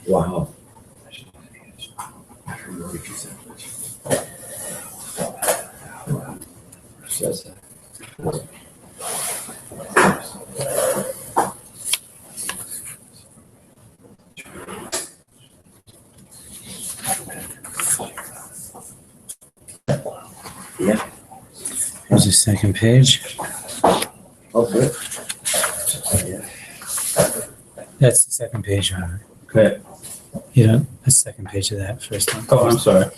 Wow. Yeah. Here's the second page. Okay. That's the second page, Robert. Okay. You know, the second page of that first one. Oh, I'm sorry.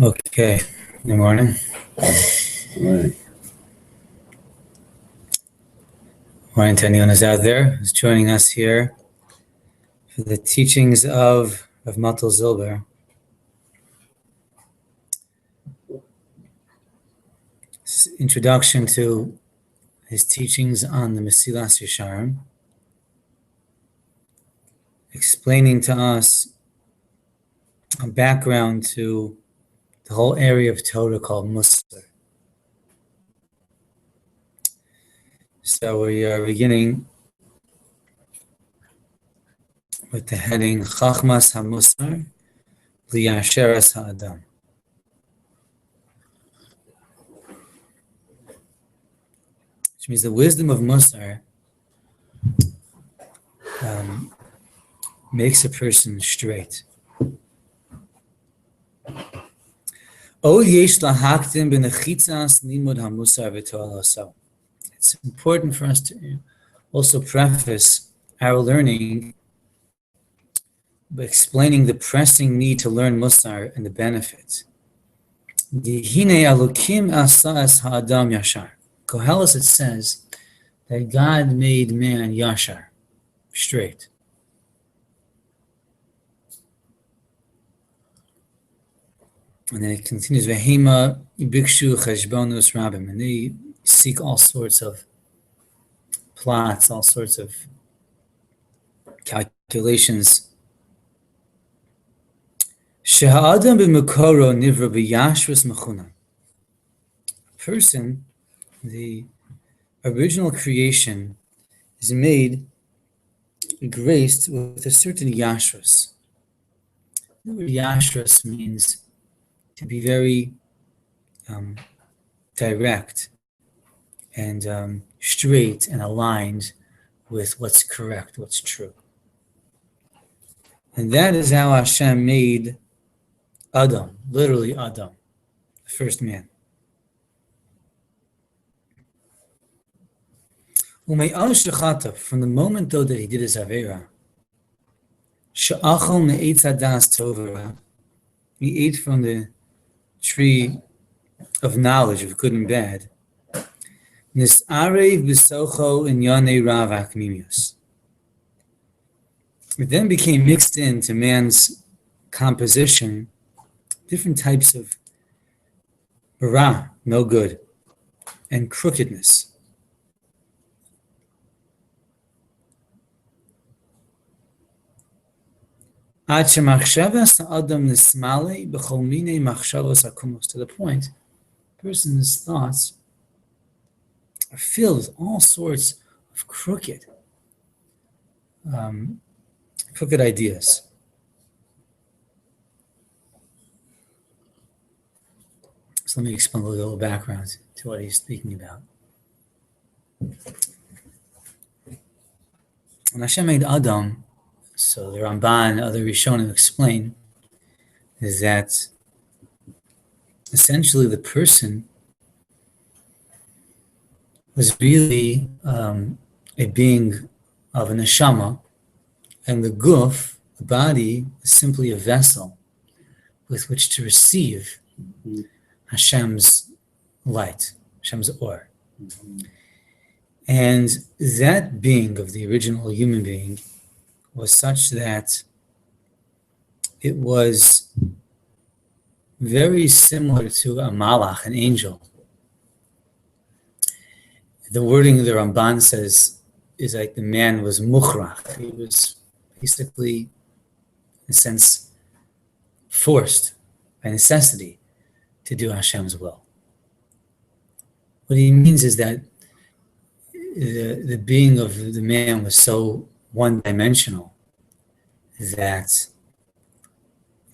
Okay, good morning. Right. Morning to anyone who's out there who's joining us here for the teachings of Mottel Zilber. This is introduction to his teachings on the Mesilas Yesharim, explaining to us a background to the whole area of Torah called Musar. So we are beginning with the heading Chachmas HaMusar Liyasheres HaAdam. Which means the wisdom of Musar makes a person straight. It's important for us to also preface our learning by explaining the pressing need to learn Musar and the benefits. Koheles, it says that God made man Yashar, straight. And then it continues, Vehema Bikshu Cheshbonus Rabim, and they seek all sorts of plots, all sorts of calculations. Sheha'adam b'mekoro nivra b'yashrus mechuna. A person, the original creation, is made, graced with a certain yashrus. The word yashrus means to be very direct and straight and aligned with what's correct, what's true. And that is how Hashem made Adam, literally Adam, the first man. From the moment though that he did his Aveira, he ate from the tree of knowledge of good and bad. It then became mixed into man's composition, different types of bara, no good, and crookedness. To the point, a person's thoughts are filled with all sorts of crooked ideas. So let me explain a little background to what he's speaking about. When Hashem made Adam, so the Ramban and other Rishonim explain, is that essentially the person was really a being of a neshama, and the guf, the body, is simply a vessel with which to receive Hashem's light, Hashem's or. And that being of the original human being was such that it was very similar to a malach, an angel. The wording of the Ramban says is like the man was mukhrach. He was basically, in a sense, forced by necessity to do Hashem's will. What he means is that the being of the man was so one-dimensional that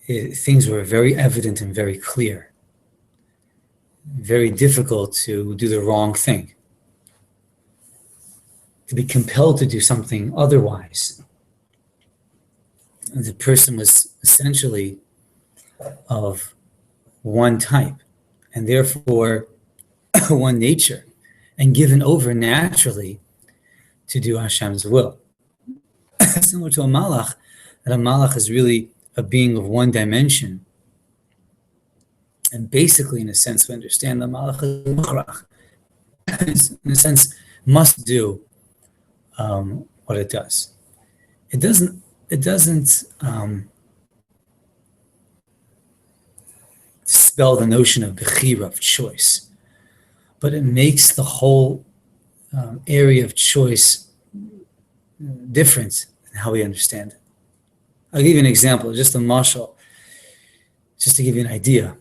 things were very evident and very clear. Very difficult to do the wrong thing. To be compelled to do something otherwise. The person was essentially of one type and therefore one nature and given over naturally to do Hashem's will. Similar to a malach, that a malach is really a being of one dimension. And basically, in a sense, we understand the malach is mukhrach. In a sense, must do what it does. It doesn't dispel the notion of bechira, of choice, but it makes the whole area of choice different in how we understand it. I'll give you an example, just a mashal, just to give you an idea.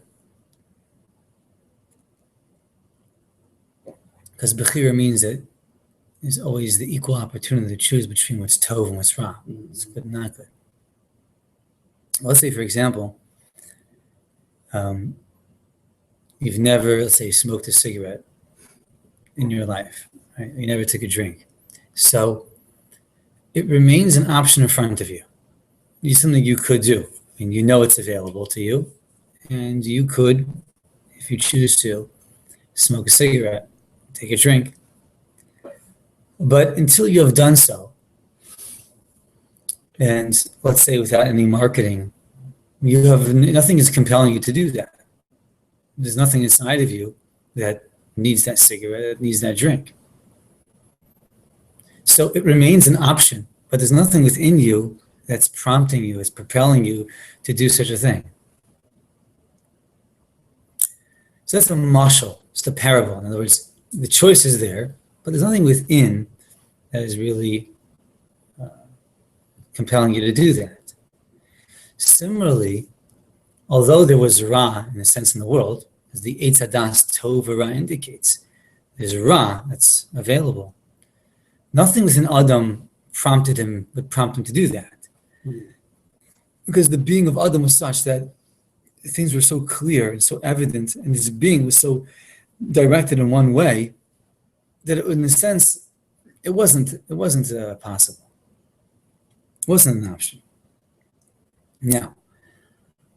Because bechira means that there's always the equal opportunity to choose between what's tov and what's ra. It's good and not good. Well, let's say, for example, you've never, let's say, smoked a cigarette in your life, right? You never took a drink. So it remains an option in front of you. It's something you could do. I mean, you know it's available to you, and you could, if you choose to, smoke a cigarette, take a drink. But until you have done so, and let's say without any marketing, you have nothing is compelling you to do that. There's nothing inside of you that needs that cigarette, that needs that drink. So it remains an option, but there's nothing within you that's prompting you, that's propelling you to do such a thing. So that's a mashal, it's a parable. In other words, the choice is there, but there's nothing within that is really compelling you to do that. Similarly, although there was Ra, in a sense, in the world, as the Eitz Hadas Tov Ra indicates, there's Ra that's available. Nothing within Adam would prompt him to do that. Because the being of Adam was such that things were so clear and so evident, and his being was so directed in one way, that it, in a sense, it wasn't possible. It wasn't an option. Now,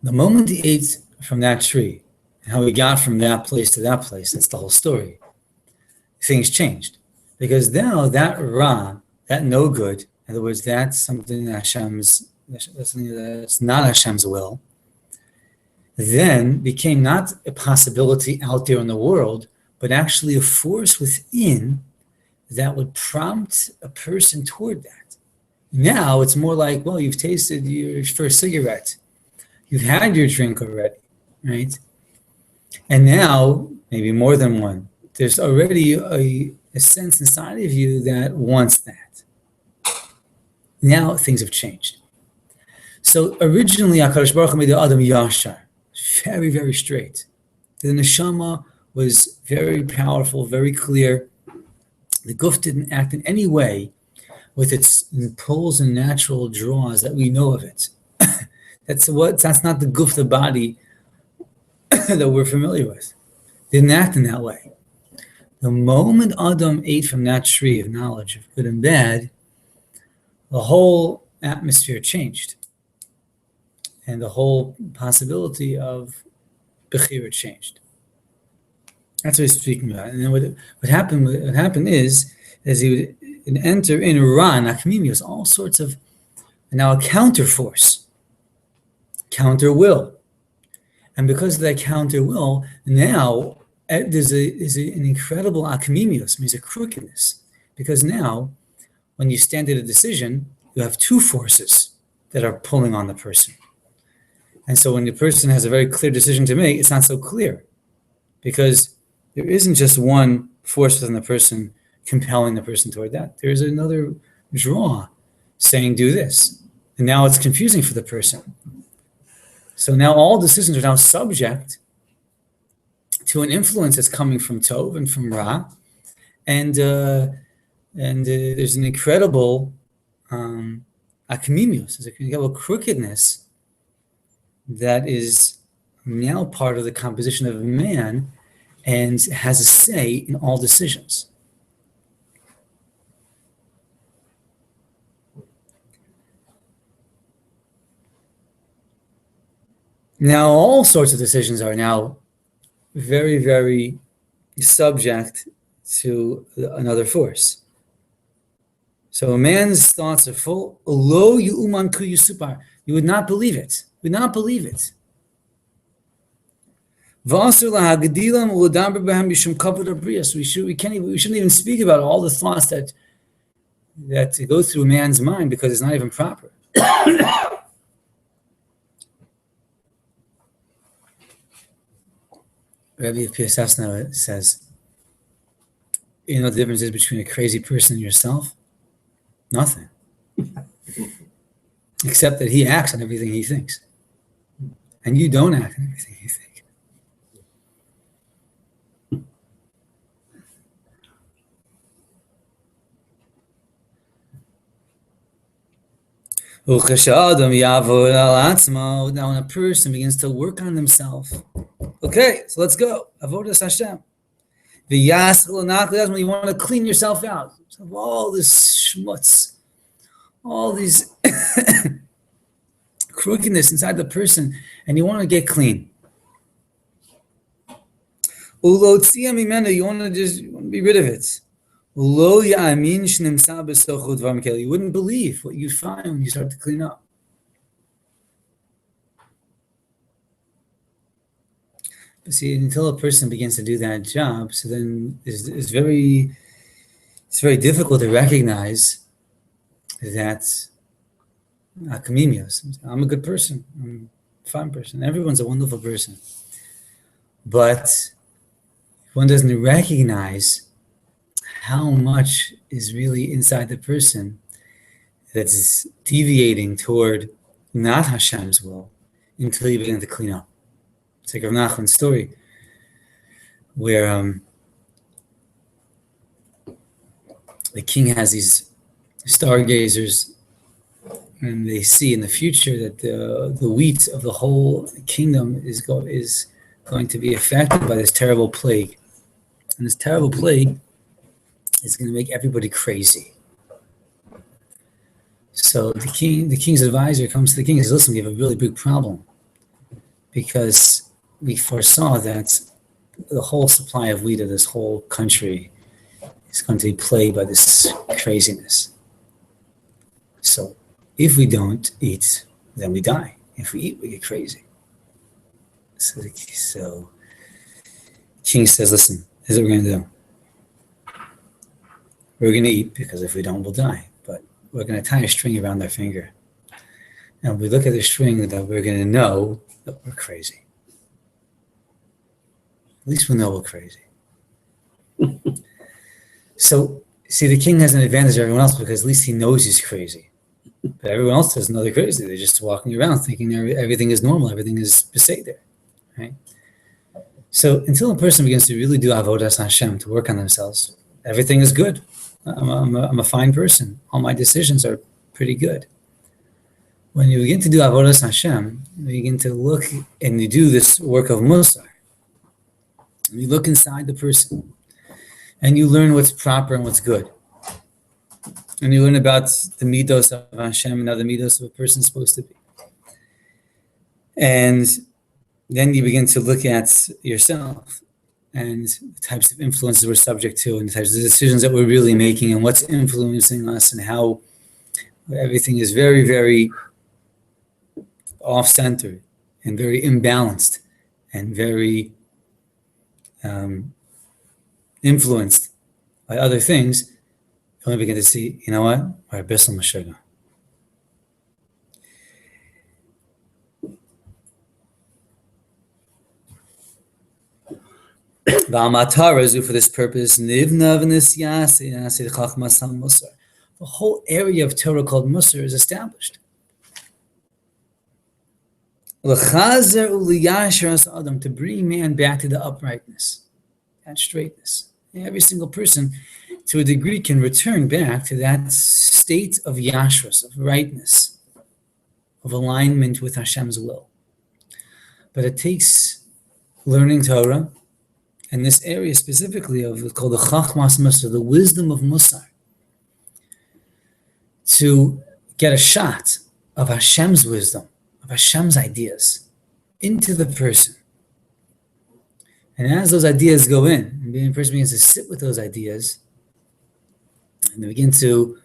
the moment he ate from that tree, and how he got from that place to that place, that's the whole story, things changed. Because now that Ra, that no good, in other words, that's something that's not Hashem's will, then became not a possibility out there in the world, but actually a force within that would prompt a person toward that. Now it's more like, well, you've tasted your first cigarette. You've had your drink already, right? And now, maybe more than one, there's already a sense inside of you that wants that. Now things have changed. So originally, HaKadosh Baruch Hu made the Adam Yashar, very, very straight. The neshama was very powerful, very clear. The guf didn't act in any way with its pulls and natural draws that we know of it. That's not the guf, the body that we're familiar with. Didn't act in that way. The moment Adam ate from that tree of knowledge of good and bad, the whole atmosphere changed. And the whole possibility of bechira changed. That's what he's speaking about. And then what happened is, as he would enter in Ra, Akmimius, all sorts of, now a counter force, counter will. And because of that counter will, now there's an incredible akmimius, means a crookedness, because now when you stand at a decision, you have two forces that are pulling on the person. And so when the person has a very clear decision to make, it's not so clear, because there isn't just one force within the person compelling the person toward that. There's another draw saying, do this. And now it's confusing for the person. So now all decisions are now subject to an influence that's coming from Tov and from Ra. And there's an incredible akmimius, there's an incredible crookedness that is now part of the composition of man and has a say in all decisions. Now, all sorts of decisions are now very, very subject to another force. So a man's thoughts are full. Lo yu'uman ku yusupar. You would not believe it. Would not believe it. We shouldn't even speak about all the thoughts that go through a man's mind, because it's not even proper. Rabbi Piasasna says, you know the difference is between a crazy person and yourself? Nothing. Except that he acts on everything he thinks. And you don't act on everything you think. Now when a person begins to work on themselves, okay, so let's go. Avodas Hashem. When you want to clean yourself out of all this schmutz, all these crookedness inside the person, and you want to get clean. You want to be rid of it. You wouldn't believe what you find when you start to clean up. But see, until a person begins to do that job, so then it's very difficult to recognize that akmimios. I'm a good person. I'm a fine person. Everyone's a wonderful person. But one doesn't recognize how much is really inside the person that's deviating toward not Hashem's will until you begin to clean up. It's like Rav Nachman's story where the king has these stargazers, and they see in the future that the wheat of the whole kingdom is going to be affected by this terrible plague. And this terrible plague is going to make everybody crazy. So the king's advisor comes to the king and says, listen, we have a really big problem, because we foresaw that the whole supply of wheat of this whole country is going to be plagued by this craziness. So if we don't eat, then we die. If we eat, we get crazy. So the king says, listen, here's what we're going to do. We're going to eat, because if we don't, we'll die. But we're going to tie a string around our finger. And when we look at the string, that we're going to know that we're crazy. At least we'll know we're crazy. So, see, the king has an advantage of everyone else, because at least he knows he's crazy. But everyone else doesn't know they're crazy. They're just walking around thinking everything is normal, everything is beseder, right? So until a person begins to really do avodas Hashem, to work on themselves, everything is good. I'm a fine person. All my decisions are pretty good. When you begin to do avodas Hashem, you begin to look and you do this work of Musar. And you look inside the person, and you learn what's proper and what's good. And you learn about the midos of Hashem and how the midos of a person is supposed to be. And then you begin to look at yourself and the types of influences we're subject to, and the types of decisions that we're really making, and what's influencing us, and how everything is very, very off-centered and very imbalanced and very influenced by other things, you only begin to see, you know what? We're Bissel Mashiach. For this purpose, the whole area of Torah called Musar is established. To bring man back to the uprightness and straightness. Every single person, to a degree, can return back to that state of yashrus, of rightness, of alignment with Hashem's will. But it takes learning Torah, and this area specifically of it's called the Chachmas Musar, the wisdom of Musar, to get a shot of Hashem's wisdom, of Hashem's ideas into the person. And as those ideas go in, and the person begins to sit with those ideas, and they begin to,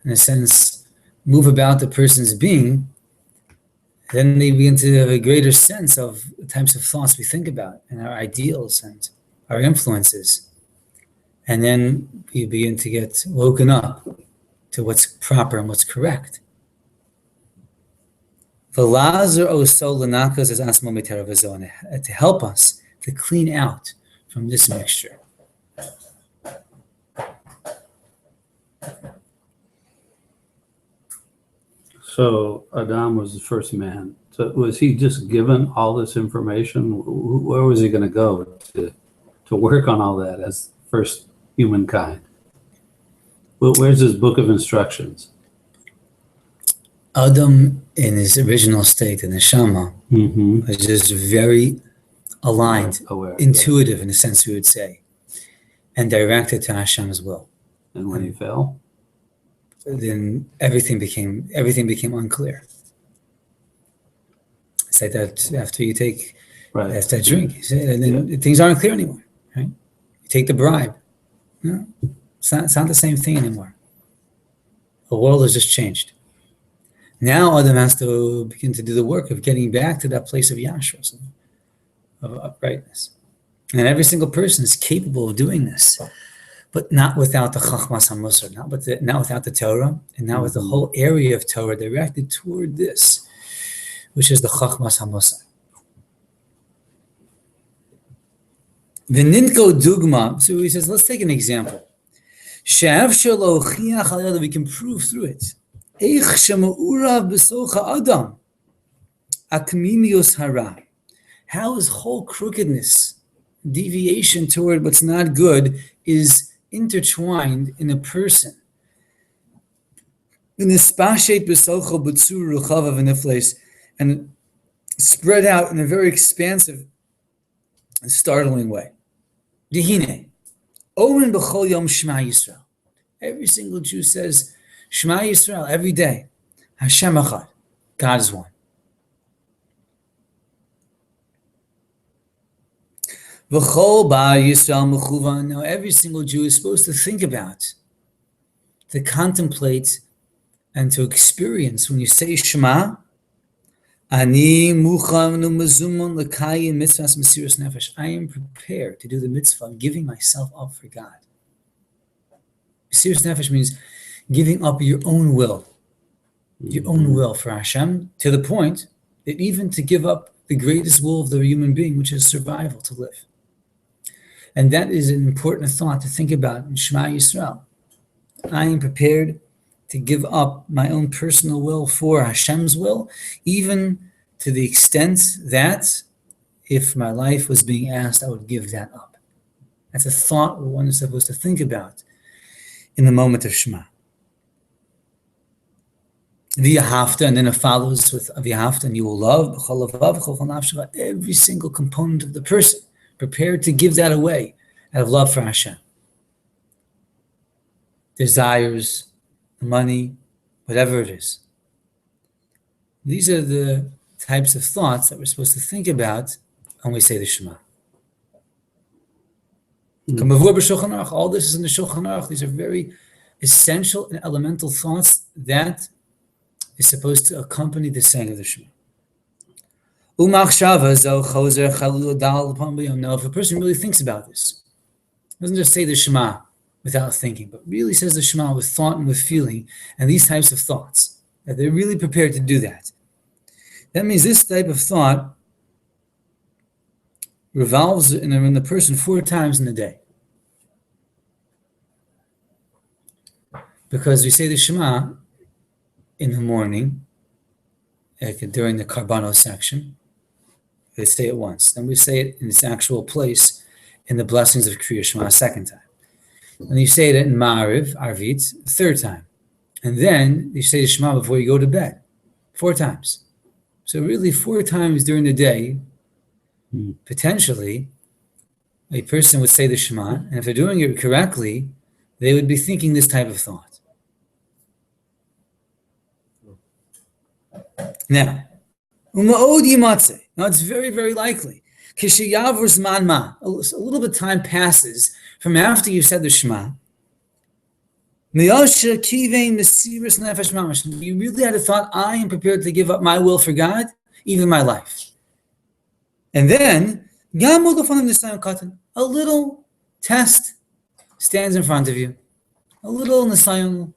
in a sense, move about the person's being, then they begin to have a greater sense of the types of thoughts we think about, and our ideals and our influences. And then we begin to get woken up to what's proper and what's correct. To help us to clean out from this mixture. So Adam was the first man. So was he just given all this information? Where was he going to go to work on all that as first humankind? Well, where's his book of instructions? Adam, in his original state, in the Neshama, was just very aligned, aware, intuitive in a sense, we would say, and directed to Hashem's will. And when he fell? Then everything became unclear. It's like that after you take that drink, and then things aren't clear anymore, right? You take the bribe. No, it's not the same thing anymore. The world has just changed. Now Adam has to begin to do the work of getting back to that place of yashrus, of uprightness. And every single person is capable of doing this, but not without the Chachmas HaMusar, not without the Torah, and not with the whole area of Torah directed toward this, which is the Chachmas HaMusar. V'ninko dugma, so he says, let's take an example. We can prove through it. How is whole crookedness, deviation toward what's not good, is intertwined in a person. And spread out in a very expansive and startling way. Every single Jew says Shema Yisrael every day. Hashem Echad. God is one. Now every single Jew is supposed to think about, to contemplate, and to experience when you say Shema, I am prepared to do the mitzvah of giving myself up for God. Mesiras nefesh means giving up your own will for Hashem, to the point that even to give up the greatest will of the human being, which is survival, to live. And that is an important thought to think about in Shema Yisrael. I am prepared to give up my own personal will for Hashem's will, even to the extent that if my life was being asked, I would give that up. That's a thought one is supposed to think about in the moment of Shema. V'yahavta, and then it follows with v'yahavta, and you will love every single component of the person, prepared to give that away out of love for Hashem. Desires, money, whatever it is. These are the types of thoughts that we're supposed to think about when we say the Shema. All this is in the Shulchan Aruch. These are very essential and elemental thoughts that is supposed to accompany the saying of the Shema. Now, if a person really thinks about this, doesn't just say the Shema without thinking, but really says the Shema with thought and with feeling, and these types of thoughts, that they're really prepared to do that. That means this type of thought revolves in the person 4 times in a day. Because we say the Shema in the morning, like during the Karbanos section, we say it once. Then we say it in its actual place in the blessings of Kriya Shema a second time. And you say it in Ma'ariv, Arvit, 3rd time. And then you say the Shema before you go to bed, 4 times. So really 4 times during the day, potentially, a person would say the Shema, and if they're doing it correctly, they would be thinking this type of thought. Now, it's very, very likely. A little bit of time passes from after you said the Shema. You really had a thought, I am prepared to give up my will for God, even my life. And then, a little test stands in front of you. A little nisayon.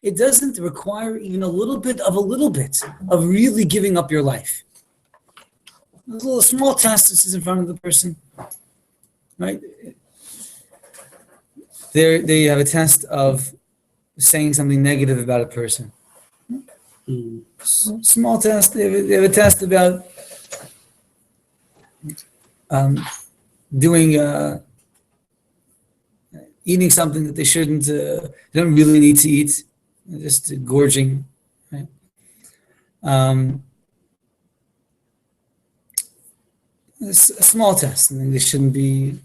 It doesn't require even a little bit of really giving up your life. A little small test that is in front of the person, right? They have a test of saying something negative about a person. Small test. They have a test about eating something that they shouldn't. They don't really need to eat. Just gorging. Right? It's a small test. I think they shouldn't be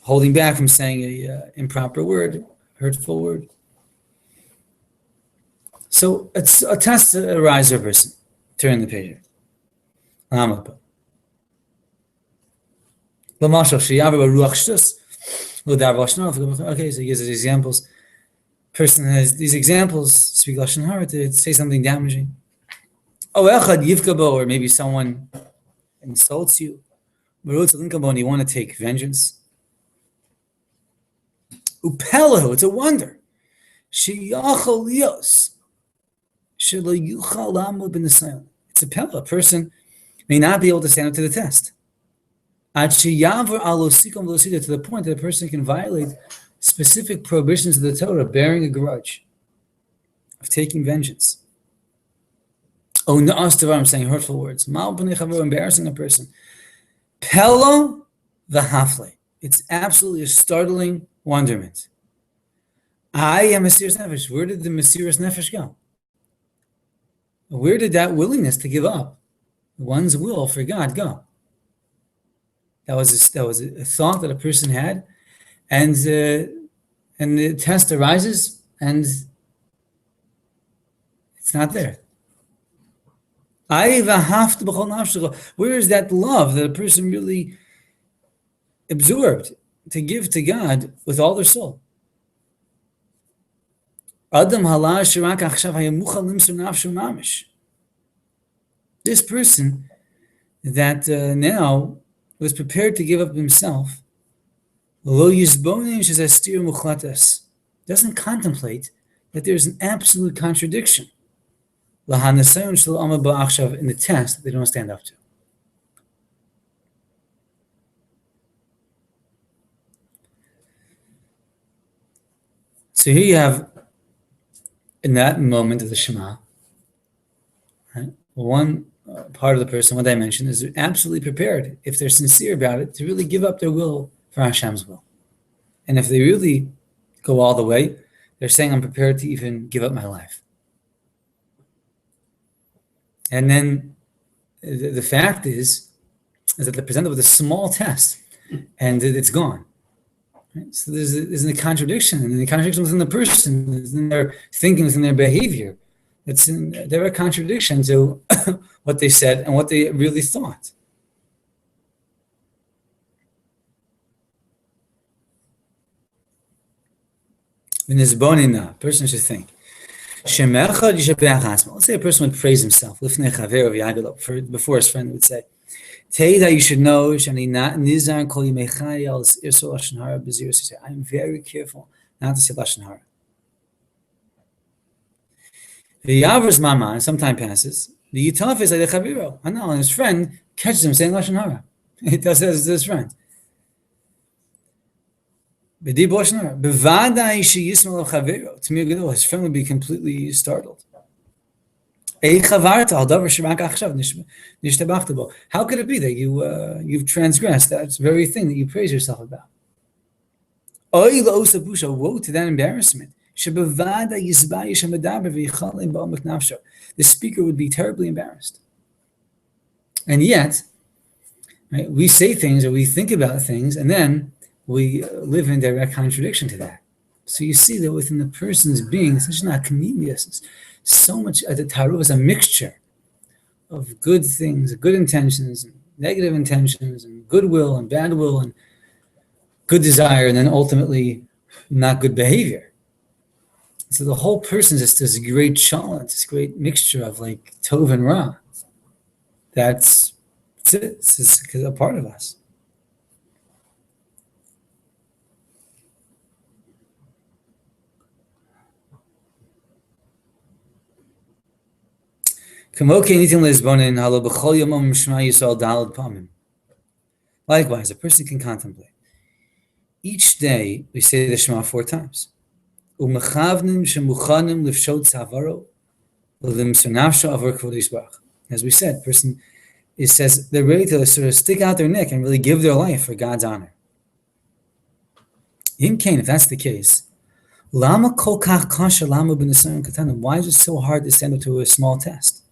holding back from saying a improper word, hurtful word. So it's a test to arise a person. Turn the page. Okay, so he gives us examples. Person has these examples, speak Lashon Hara, to say something damaging. Or maybe someone insults you. And you want to take vengeance. It's a wonder. It's a pella. A person may not be able to stand up to the test. To the point that a person can violate specific prohibitions of the Torah, bearing a grudge, of taking vengeance. I'm saying hurtful words. Embarrassing a person. Pella v'hafle. It's absolutely a startling wonderment. I am Mesiras Nefesh. Where did the Mesiras Nefesh go? Where did that willingness to give up one's will for God go? That was a thought that a person had, and the test arises, and it's not there. Where is that love that a person really absorbed to give to God with all their soul? This person that now was prepared to give up himself, doesn't contemplate that there's an absolute contradiction in the test that they don't stand up to. So here you have, in that moment of the Shema, right, one part of the person, one dimension, is absolutely prepared, if they're sincere about it, to really give up their will for Hashem's will. And if they really go all the way, they're saying, I'm prepared to even give up my life. And then the fact is that they're presented with a small test, and it's gone. Right? So there's a contradiction, and the contradiction within the person, within their thinking, within their behavior. It's in direct contradiction to what they said and what they really thought. A person should think. Let's say a person would praise himself. Before his friend would say, that you should know, I'm very careful not to say Lashon Hara. The Yavra's mama, and some time passes, the Yitaf is like the Chaviro. And his friend catches him saying Lashon Hara. He does that to his friend. His friend would be completely startled. How could it be that you've transgressed that very thing that you praise yourself about? Woe to that embarrassment. The speaker would be terribly embarrassed. And yet, right, we say things or we think about things, and then we live in direct contradiction to that. So you see that within the person's being, such an akamilius, so much the taruv is a mixture of good things, good intentions, and negative intentions, and goodwill and bad will, and good desire, and then ultimately not good behavior. So the whole person is just this great challah, this great mixture of like tov and ra. That's it. It's a part of us. Likewise, a person can contemplate. Each day we say the Shema 4 times. As we said, person says they're ready to sort of stick out their neck and really give their life for God's honor. If that's the case, why is it so hard to stand up to a small test?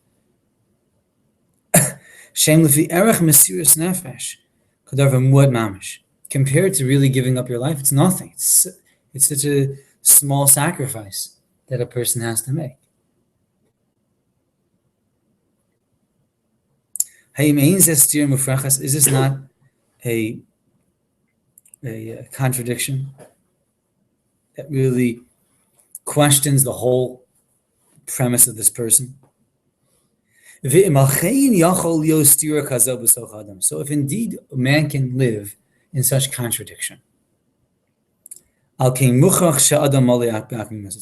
Compared to really giving up your life, it's nothing. It's such a small sacrifice that a person has to make. Is this not a contradiction that really questions the whole premise of this person? So if indeed a man can live in such contradiction, it's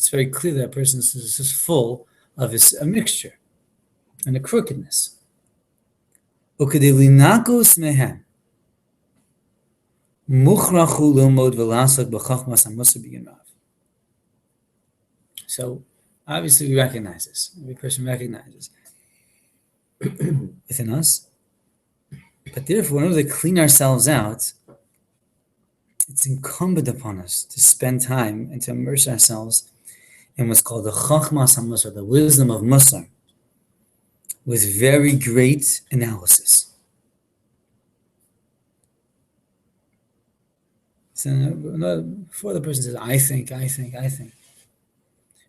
very clear that a person is full of a mixture and a crookedness. So obviously we recognize this. Every person recognizes within us. But therefore, in order to clean ourselves out, it's incumbent upon us to spend time and to immerse ourselves in what's called the Chachmas HaMusar, the wisdom of Musar, with very great analysis. So before the person says, I think.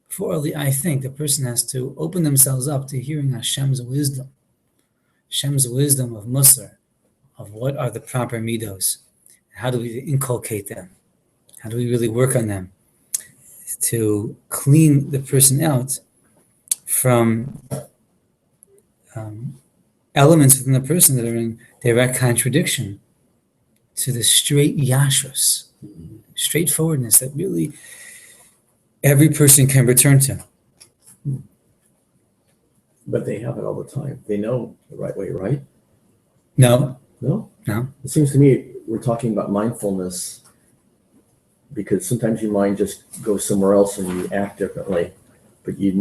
Before the I think, the person has to open themselves up to hearing Hashem's wisdom of Musar, of what are the proper midos. How do we inculcate them? How do we really work on them to clean the person out from elements within the person that are in direct contradiction to the straight yashrus, straightforwardness that really every person can return to. But they have it all the time. They know the right way, right? No. No? It seems to me we're talking about mindfulness because sometimes your mind just goes somewhere else and you act differently, but being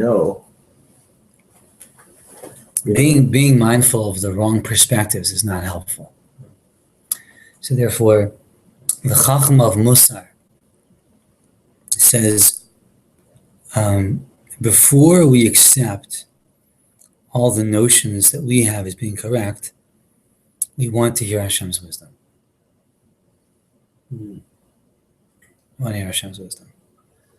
mindful of the wrong perspectives is not helpful. So therefore, the Chacham of Musar says, before we accept all the notions that we have as being correct, we want to hear Hashem's wisdom. We want to hear Hashem's wisdom.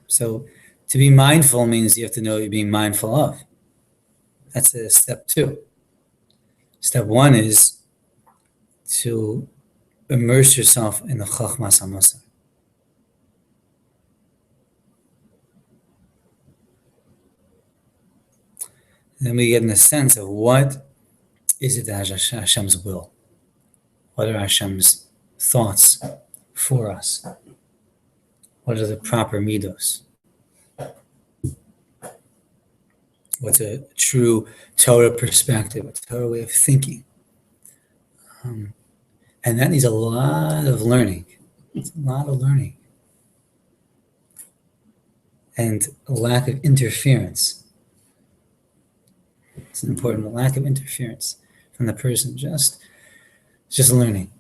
So to be mindful means you have to know what you're being mindful of. That's step 2. Step 1 is to immerse yourself in the Chachmas HaMusar. then we get in a sense of what is it that Hashem's will? What are Hashem's thoughts for us? What are the proper midos? What's a true Torah perspective, a Torah way of thinking? And that needs a lot of learning. It's a lot of learning. And a lack of interference. It's an important lack of interference from the person. Just learning.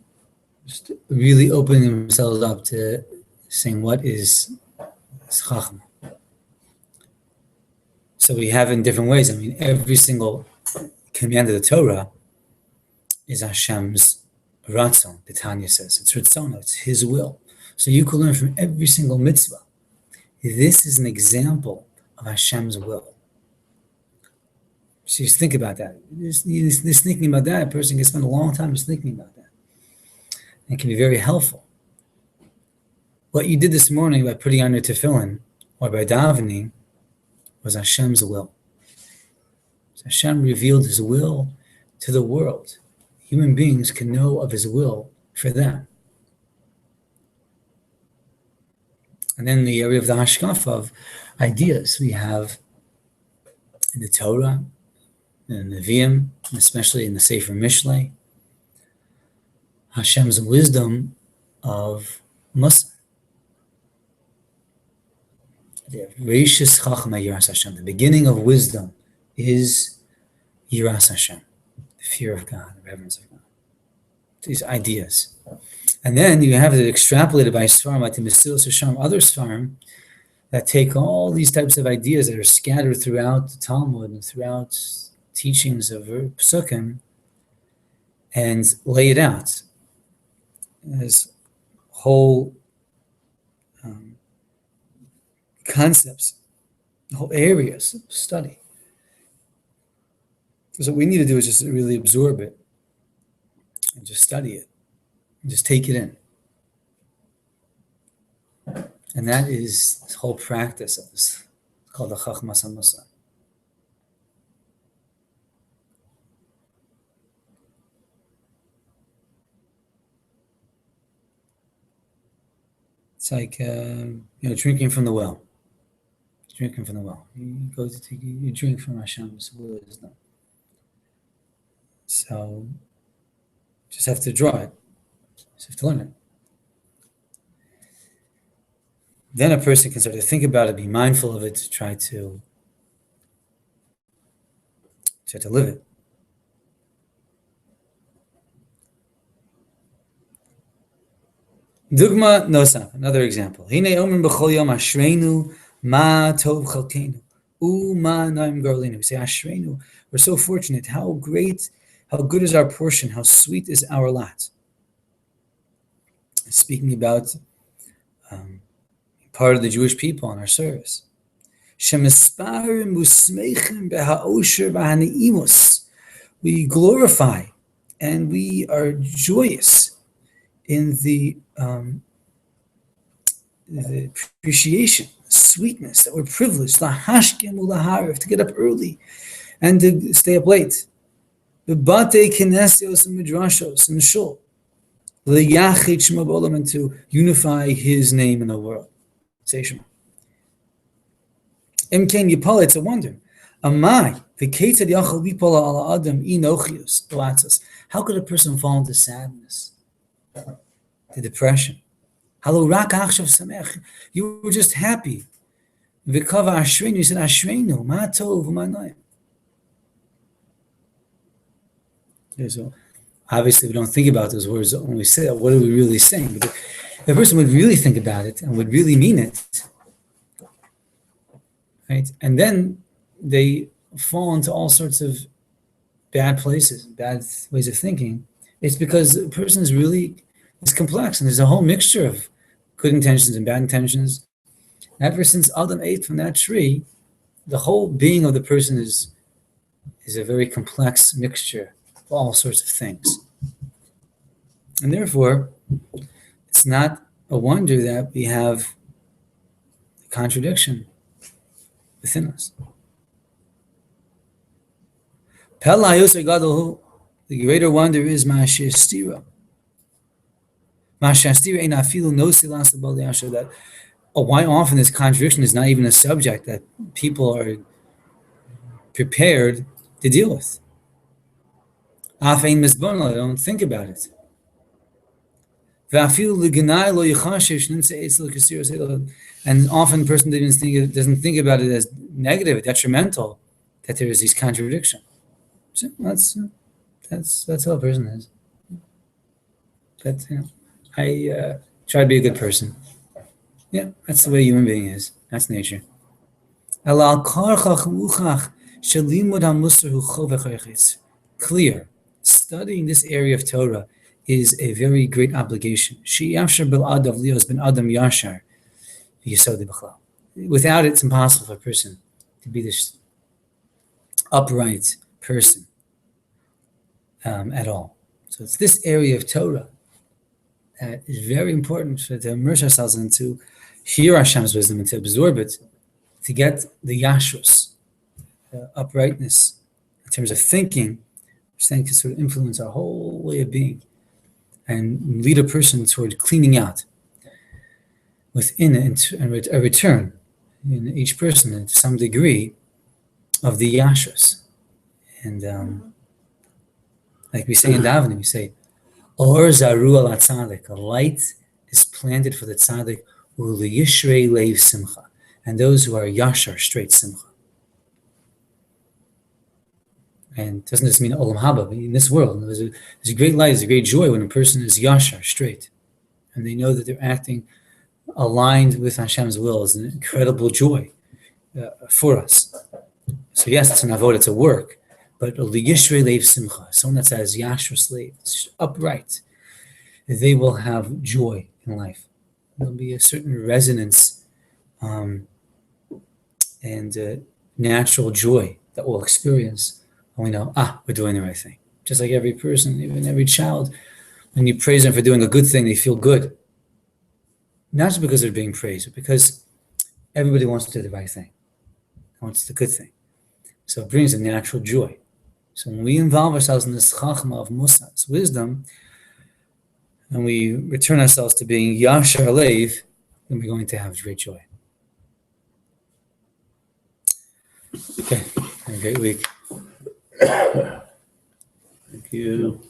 Just really opening themselves up to saying what is Chachma. So we have in different ways. I mean, every single command of the Torah is Hashem's Ratzon, the Tanya says. It's Ratzon, it's His will. So you can learn from every single mitzvah. This is an example of Hashem's will. So just think about that. Just thinking about that, a person can spend a long time just thinking about that. And it can be very helpful. What you did this morning by putting on your tefillin or by davening was Hashem's will. So Hashem revealed His will to the world. Human beings can know of His will for them. And then the area of the hashkafa of ideas we have in the Torah, in the Nevi'im, and especially in the Sefer Mishlei, Hashem's wisdom of Musa. The Reishis Chachma Yiras Hashem. The beginning of wisdom is Yiras Hashem, the fear of God, the reverence of God. These ideas. And then you have it extrapolated by Svarim, like the Mesilas Yesharim, other Svarim, that take all these types of ideas that are scattered throughout the Talmud and throughout teachings of Psukim and lay it out as whole concepts, whole areas of study. So what we need to do is just really absorb it and just study it and just take it in. And that is this whole practice of this, called the Chachmas HaMusa. It's like drinking from the well. Drinking from the well. You go to take, you drink from Hashem's wisdom. So just have to draw it. Just have to learn it. Then a person can start to think about it, be mindful of it, try to live it. Dugma nosaf, another example. Hine omen b'chol yom ashreinu ma tov chalkeinu u ma naim garlinu. We say ashreinu. We're so fortunate. How great, how good is our portion? How sweet is our lot? Speaking about part of the Jewish people in our service. We glorify and we are joyous in the appreciation, sweetness, that we're privileged to get up early and to stay up late. And to unify His name in the world. Say Shema. It's a wonder. How could a person fall into sadness, to depression? You were just happy. You said Ashreinu, ma tov ma noim. So obviously, we don't think about those words when we say it. What are we really saying? But if a person would really think about it and would really mean it, right? And then they fall into all sorts of bad places, bad ways of thinking. It's because the person is complex, and there's a whole mixture of good intentions and bad intentions. Ever since Adam ate from that tree, the whole being of the person is a very complex mixture of all sorts of things. And therefore, it's not a wonder that we have a contradiction within us. The greater wonder is Mashastira. Mashastira ain't afilu no silas that. Why often this contradiction is not even a subject that people are prepared to deal with. Afein misbonal, they don't think about it. And often the person doesn't think about it as negative, detrimental, that there is these contradictions. So that's how a person is. But I try to be a good person. Yeah, that's the way a human being is. That's nature. Clear. Studying this area of Torah is a very great obligation. Without it, it's impossible for a person to be this upright person at all. So it's this area of Torah that is very important to immerse ourselves in, to hear Hashem's wisdom and to absorb it, to get the yashrus, uprightness in terms of thinking, which then can sort of influence our whole way of being and lead a person toward cleaning out within it and a return in each person to some degree of the yashrus. And like we say in davening, we say, Or zaru al tzaddik, a light is planted for the tzaddik, u'liyishrei leiv simcha, and those who are yashar, straight simcha. And doesn't this mean olam haba? In this world, there's a great light, there's a great joy when a person is yashar, straight, and they know that they're acting aligned with Hashem's will. Is an incredible joy for us. So yes, it's an avodah, it's a work, but liyishrei leiv simcha, someone that says yashar slave, upright, they will have joy in life. There'll be a certain resonance and natural joy that we'll experience when we know, we're doing the right thing. Just like every person, even every child, when you praise them for doing a good thing, they feel good. Not just because they're being praised, but because everybody wants to do the right thing, wants the good thing. So it brings a natural joy. So when we involve ourselves in this chachma of Musa's wisdom, and we return ourselves to being yashar leiv, then we're going to have great joy. Okay, have a great week. Thank you.